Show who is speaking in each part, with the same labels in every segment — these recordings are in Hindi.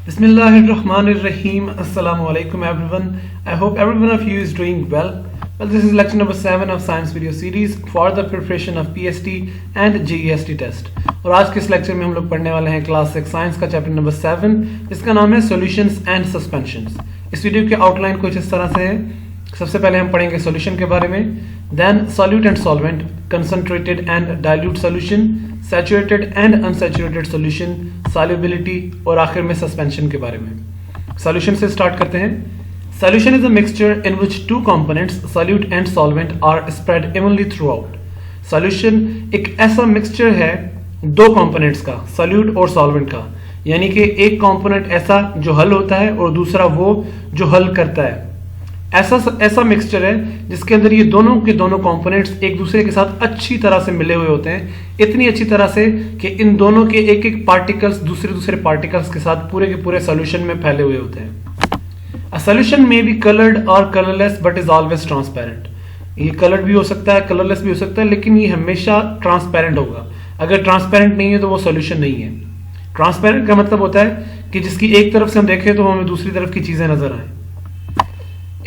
Speaker 1: Bismillahirrahmanirrahim. Assalamu alaikum everyone. I hope every one of you is doing well. Well, this is lecture number 7 of science video series for the preparation of PST and JEST test. और आज के इस लेक्चर में हम लोग पढ़ने वाले हैं क्लास 6 साइंस का चैप्टर नंबर 7 जिसका नाम है सॉल्यूशंस एंड सस्पेंशंस। इस वीडियो की आउटलाइन कुछ इस तरह से है। सबसे पहले हम पढ़ेंगे सॉल्यूशन के बारे में, then solute and solvent, concentrated and dilute solution, saturated and unsaturated solution, solubility और आखिर में सस्पेंशन के बारे में। सॉल्यूशन से स्टार्ट करते हैं। Solution is a mixture in which two components solute and solvent are spread evenly throughout. Solution एक ऐसा मिक्सचर है दो कंपोनेंट्स का, सॉल्यूट और सॉल्वेंट का, यानी कि एक कंपोनेंट ऐसा जो हल होता है और दूसरा वो जो हल करता है। ऐसा मिक्सचर है जिसके अंदर ये दोनों के दोनों कंपोनेंट्स एक दूसरे के साथ अच्छी तरह से मिले हुए होते हैं, इतनी अच्छी तरह से कि इन दोनों के एक एक पार्टिकल्स दूसरे पार्टिकल्स के साथ पूरे के पूरे सॉल्यूशन में फैले हुए होते हैं। A solution may be coloured और colourless but is always transparent. ये कलर्ड भी हो सकता है, कलरलेस भी हो सकता है, लेकिन ये हमेशा ट्रांसपेरेंट होगा। अगर ट्रांसपेरेंट नहीं है तो वो सॉल्यूशन नहीं है। ट्रांसपेरेंट का मतलब होता है कि जिसकी एक तरफ से हम देखें तो हमें दूसरी तरफ की चीजें नजर आए।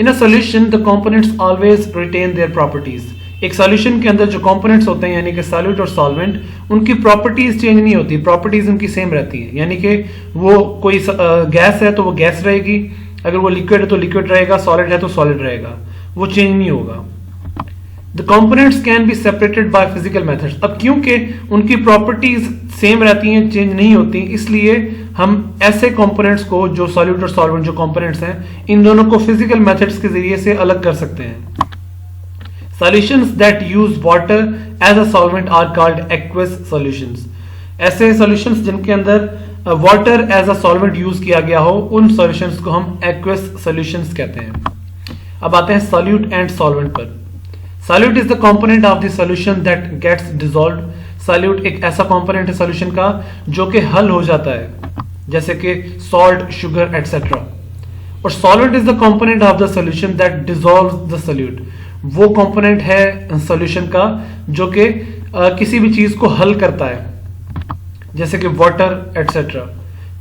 Speaker 1: In a solution, the components always retain their properties. एक सॉल्यूशन के अंदर जो कंपोनेंट्स होते हैं यानी कि सॉल्यूट और सॉल्वेंट, उनकी प्रॉपर्टीज चेंज नहीं होती, प्रॉपर्टीज उनकी सेम रहती है। यानी कि वो कोई गैस है तो वो गैस रहेगी, अगर वो लिक्विड है तो लिक्विड रहेगा, सॉलिड है तो सॉलिड रहेगा, वो चेंज नहीं होगा। The components can be separated by physical methods. अब क्योंकि उनकी प्रॉपर्टीज सेम रहती हैं, चेंज नहीं होती, इसलिए हम ऐसे कंपोनेंट्स को जो सॉल्यूट और सॉल्वेंट जो कंपोनेंट्स हैं, इन दोनों को फिजिकल मेथड्स के जरिए से अलग कर सकते हैं। Solutions that use water as a solvent are called aqueous solutions. ऐसे सॉल्यूशंस जिनके अंदर water as a solvent use किया गया हो, उन सॉल्यूशंस को हम एक्वस सॉल्यूशंस कहते हैं। अब आते हैं सॉल्यूट एंड सॉल्वेंट पर। Solute is the component of the solution that gets dissolved. Solute एक ऐसा कंपोनेंट है सॉल्यूशन का जो कि हल हो जाता है, जैसे कि सॉल्ट, शुगर एटसेट्रा। और solvent is the component of the solution that dissolves the solute. वो कंपोनेंट है सॉल्यूशन का जो कि किसी भी चीज को हल करता है, जैसे कि water etcetera.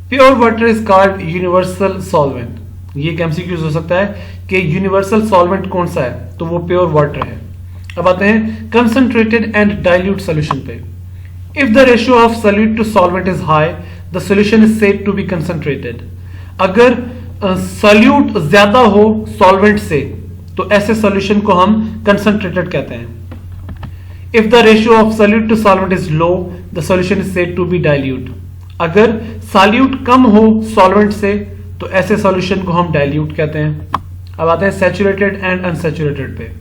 Speaker 1: Pure water is called universal solvent. ये एक MCQs हो सकता है कि यूनिवर्सल सॉल्वेंट कौन सा है, तो वो प्योर वाटर है। अब आते हैं कंसंट्रेटेड एंड डाइल्यूट सॉल्यूशन पे। If the ratio of solute to solvent is high, the solution is said to be concentrated. अगर सॉल्यूट ज्यादा हो सॉल्वेंट से तो ऐसे सॉल्यूशन को हम कंसंट्रेटेड कहते हैं। If the ratio of solute to solvent is low, the solution is said to be dilute. अगर सॉल्यूट कम हो सॉल्वेंट से तो ऐसे सॉल्यूशन को हम डाइल्यूट कहते हैं। अब आते हैं सैचुरेटेड एंड अनसैचुरेटेड पे।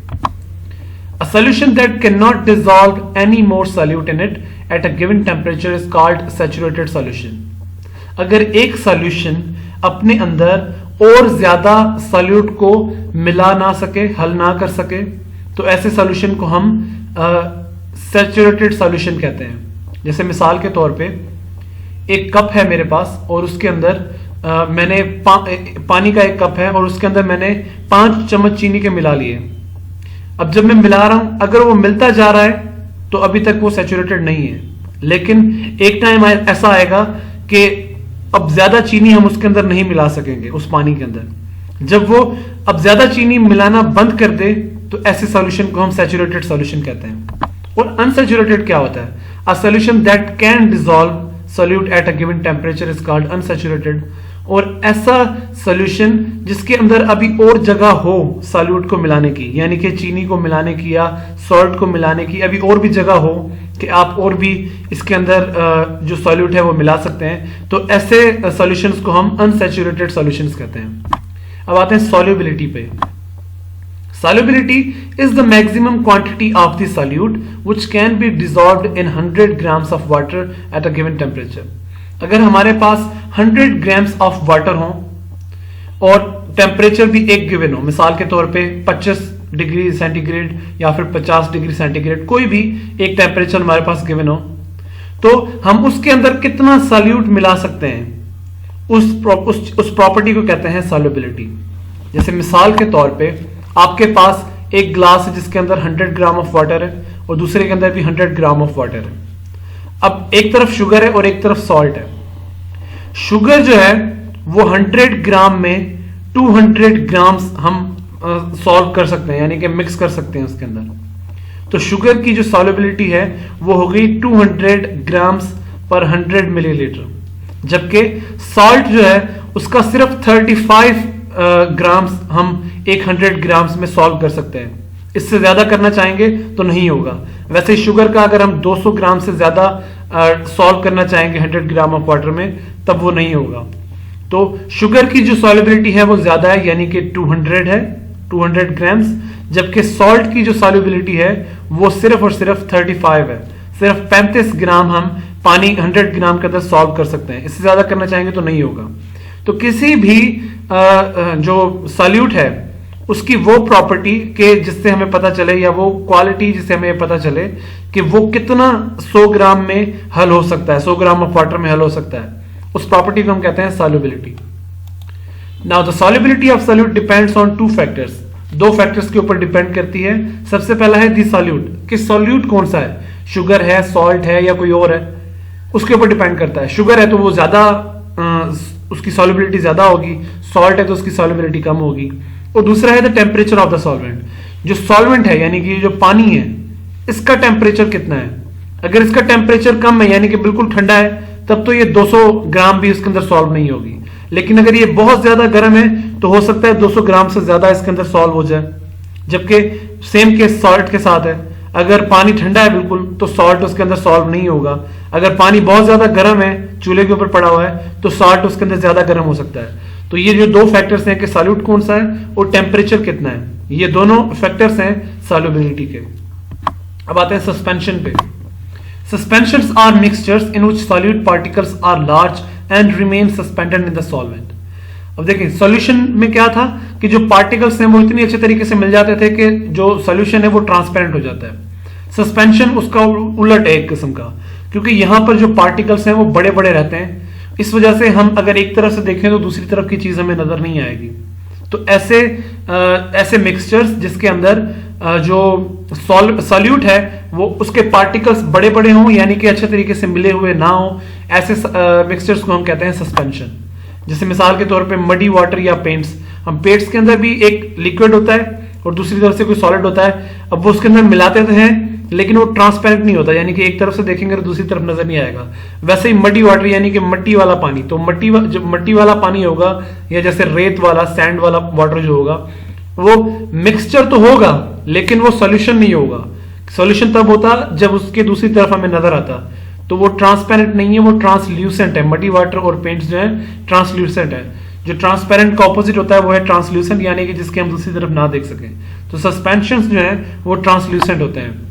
Speaker 1: A solution that cannot dissolve any more solute in it at a given temperature is called saturated solution. अगर एक सॉल्यूशन अपने अंदर और ज्यादा सॉल्यूट को मिला ना सके, हल ना कर सके, तो ऐसे सॉल्यूशन को हम सैचुरेटेड सॉल्यूशन कहते हैं। जैसे मिसाल के तौर पे एक कप है मेरे पास और उसके अंदर मैंने पानी का एक कप है और उसके अंदर मैंने 5 चम्मच चीनी के मिला लिए। अब जब मैं मिला रहा हूं, अगर वो मिलता जा रहा है तो अभी तक वो सैचुरेटेड नहीं है, लेकिन एक टाइम ऐसा आएगा कि अब ज्यादा चीनी हम उसके अंदर नहीं मिला सकेंगे उस पानी के अंदर। जब वो अब ज्यादा चीनी मिलाना बंद कर दे तो ऐसे सॉल्यूशन को हम सैचुरेटेड सॉल्यूशन कहते हैं। और अनसैचुरेटेड क्या होता है? A solution that can dissolve solute at a given temperature is called unsaturated. और ऐसा सॉल्यूशन जिसके अंदर अभी और जगह हो सॉल्यूट को मिलाने की, यानी कि चीनी को मिलाने की या सॉल्ट को मिलाने की अभी और भी जगह हो कि आप और भी इसके अंदर जो सॉल्यूट है वो मिला सकते हैं, तो ऐसे सॉल्यूशंस को हम अनसैचुरेटेड सॉल्यूशंस कहते हैं। अब आते हैं सॉल्युबिलिटी पे। Solubility is the maximum quantity of the solute which can be dissolved in 100 grams of water at a given temperature. अगर हमारे पास 100 ग्राम्स ऑफ वाटर हो और टेम्परेचर भी एक गिवन हो, मिसाल के तौर पे 25 डिग्री सेंटीग्रेड या फिर 50 डिग्री सेंटीग्रेड, कोई भी एक टेम्परेचर हमारे पास गिवन हो, तो हम उसके अंदर कितना सॉल्यूट मिला सकते हैं, उस प्रॉपर्टी को कहते हैं सॉल्युबिलिटी। जैसे मिसाल के तौर पे आपके पास एक ग्लास है जिसके अंदर 100 ग्राम ऑफ वाटर है और दूसरे के अंदर भी 100 ग्राम ऑफ वाटर है। अब एक तरफ शुगर है और एक तरफ सॉल्ट है। शुगर जो है वो 100 ग्राम में 200 ग्राम्स हम सॉल्व कर सकते हैं, यानी कि मिक्स कर सकते हैं उसके अंदर। तो शुगर की जो सॉल्युबिलिटी है वो हो गई 200 ग्राम्स पर 100 मिलीलीटर, जबकि सॉल्ट जो है उसका सिर्फ 35 ग्राम्स हम 100 ग्राम्स में सॉल्व कर सकते हैं। इससे ज्यादा करना चाहेंगे तो नहीं होगा। वैसे शुगर का अगर हम 200 ग्राम से ज्यादा सॉल्व करना चाहेंगे 100 ग्राम ऑफ वाटर में, तब वो नहीं होगा। तो शुगर की जो सॉल्युबिलिटी है वो ज्यादा है, यानी कि 200 है, 200 ग्राम्स, जबकि सॉल्ट की जो सॉल्युबिलिटी है वो सिर्फ और सिर्फ 35 है। सिर्फ 35 ग्राम हम पानी 100 ग्राम के अंदर सॉल्व कर सकते हैं, इससे ज्यादा करना चाहेंगे तो नहीं होगा। तो किसी भी जो सॉल्यूट है उसकी वो प्रॉपर्टी के जिससे हमें पता चले, या वो क्वालिटी जिससे हमें पता चले कि वो कितना 100 ग्राम में हल हो सकता है, 100 ग्राम ऑफ वाटर में हल हो सकता है, उस प्रॉपर्टी को हम कहते हैं solubility. Now the solubility of solute depends on 2 factors. 2 factors के ऊपर डिपेंड करती है। सबसे पहला है दी सॉल्यूट, कि सॉल्यूट कौन सा है, शुगर है, सॉल्ट है, या कोई और है, उसके ऊपर डिपेंड करता है। शुगर है तो वो ज्यादा उसकी सॉल्युबिलिटी ज्यादा होगी, सॉल्ट है तो उसकी सॉल्युबिलिटी कम होगी। और दूसरा है the temperature of the solvent. जो सॉल्वेंट है यानी कि जो पानी है, इसका टेम्परेचर कितना है। अगर इसका टेम्परेचर कम है यानी कि बिल्कुल ठंडा है, तब तो ये 200 ग्राम भी इसके अंदर सॉल्व नहीं होगी। लेकिन अगर ये बहुत ज्यादा गर्म है तो हो सकता है 200 ग्राम से ज्यादा इसके अंदर सॉल्व हो जाए। जबकि सेम केस सॉल्ट के साथ है, अगर पानी ठंडा है बिल्कुल तो सॉल्ट उसके अंदर सॉल्व नहीं होगा। अगर पानी बहुत ज्यादा गर्म है, चूल्हे के ऊपर पड़ा हुआ है, तो सॉल्ट उसके अंदर ज्यादा गर्म हो सकता है। तो ये जो 2 फैक्टर्स हैं कि सॉल्यूट कौन सा है और टेम्परेचर कितना है, ये दोनों फैक्टर्स हैं सॉल्युबिलिटी के। अब आते हैं सस्पेंशन पे। Suspensions are mixtures in which solute particles are large and remain suspended in the solvent. अब देखिए सॉल्यूशन में क्या था कि जो पार्टिकल्स हैं वो इतनी अच्छे तरीके से मिल जाते थे कि जो सॉल्यूशन है वो ट्रांसपेरेंट हो जाता है। सस्पेंशन उसका उलट है एक किस्म का, क्योंकि यहां पर जो पार्टिकल्स हैं वो बड़े बड़े रहते हैं। इस वजह से हम अगर एक तरफ से देखें तो दूसरी तरफ की चीज हमें नजर नहीं आएगी। तो ऐसे मिक्सचर्स जिसके अंदर जो सॉल्यूट है वो उसके पार्टिकल्स बड़े बड़े हों, यानी कि अच्छे तरीके से मिले हुए ना हो, ऐसे मिक्सचर्स को हम कहते हैं सस्पेंशन। जैसे मिसाल के तौर पे मडी वाटर या पेंट्स। हम पेंट्स के अंदर भी एक लिक्विड होता है और दूसरी तरफ से कोई सॉलिड होता है। अब वो उसके अंदर मिलाते तो हैं लेकिन वो ट्रांसपेरेंट नहीं होता, यानी कि एक तरफ से देखेंगे तो दूसरी तरफ नजर नहीं आएगा। वैसे ही मडी वाटर यानी कि मट्टी वाला पानी, तो मट्टी वाला पानी होगा या जैसे रेत वाला, सैंड वाला वाटर जो होगा, वो मिक्सचर तो होगा लेकिन वो सॉल्यूशन नहीं होगा। सॉल्यूशन तब होता जब उसके दूसरी तरफ हमें नजर आता। तो वो ट्रांसपेरेंट नहीं है, वो ट्रांसल्यूसेंट है। मडी वाटर और पेंट्स जो है ट्रांसल्यूसेंट है। जो ट्रांसपेरेंट का ऑपोजिट होता है वो है ट्रांसल्यूसेंट, यानी कि जिसके हम दूसरी तरफ ना देख सकें। तो सस्पेंशंस जो है वो ट्रांसल्यूसेंट होते हैं।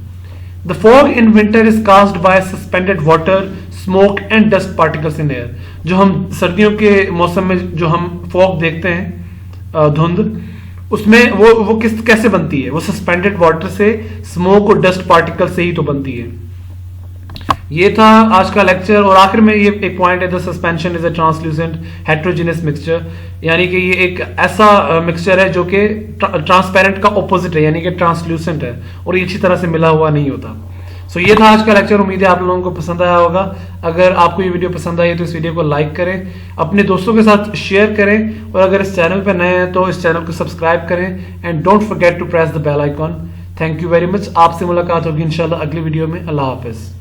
Speaker 1: The fog in winter is caused by suspended water, smoke and dust particles in air. जो हम सर्दियों के मौसम में जो हम फॉग देखते हैं, धुंध, उसमें वो कैसे बनती है? वो सस्पेंडेड वाटर से, स्मोक और डस्ट पार्टिकल से ही तो बनती है। ये था आज का लेक्चर। और आखिर में ये एक पॉइंट है, the suspension is a translucent heterogeneous mixture, यानी कि ये एक ऐसा मिक्सचर है जो कि ट्रांसपेरेंट का ऑपोजिट है, यानी कि ट्रांसल्यूसेंट है और ये अच्छी तरह से मिला हुआ नहीं होता। सो ये था आज का लेक्चर। उम्मीद है आप लोगों को पसंद आया होगा। अगर आपको ये वीडियो पसंद आई तो इस वीडियो को लाइक करें, अपने दोस्तों के साथ शेयर करें, और अगर इस चैनल पर नए हैं तो इस चैनल को सब्सक्राइब करें and don't forget to press the bell icon. Thank you very much. आपसे मुलाकात होगी इंशाल्लाह अगली वीडियो में। अल्लाह हाफिज।